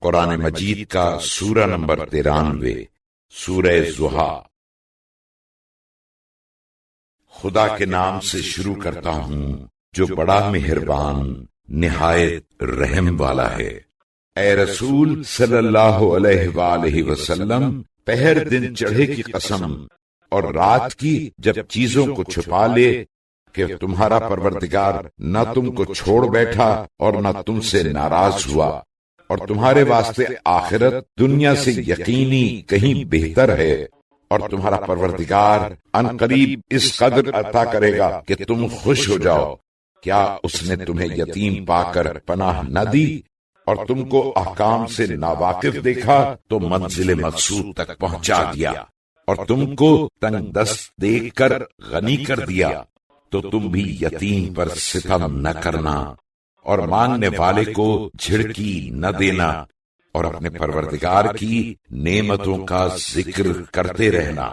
قرآن مجید کا سورہ نمبر 93، سورہ ضحیٰ۔ خدا کے نام سے شروع کرتا ہوں جو بڑا مہربان نہایت رحم والا ہے۔ اے رسول صلی اللہ علیہ وآلہ وسلم، پہر دن چڑھے کی قسم اور رات کی جب چیزوں کو چھپا لے کہ تمہارا پروردگار نہ تم کو چھوڑ بیٹھا اور نہ تم سے ناراض ہوا، اور تمہارے واسطے آخرت دنیا سے یقینی کہیں بہتر ہے، اور تمہارا پروردگار ان قریب اس قدر عطا کرے گا کہ تم خوش ہو جاؤ۔ کیا اس نے تمہیں یتیم پا کر پناہ نہ دی اور تم کو احکام سے ناواقف دیکھا تو منزل مقصود تک پہنچا دیا، اور تم کو تنگ دست دیکھ کر غنی کر دیا، تو تم بھی یتیم پر ستم نہ کرنا اور مانگنے والے کو جھڑکی نہ دینا، اور اپنے پروردگار کی نعمتوں کا ذکر کرتے رہنا۔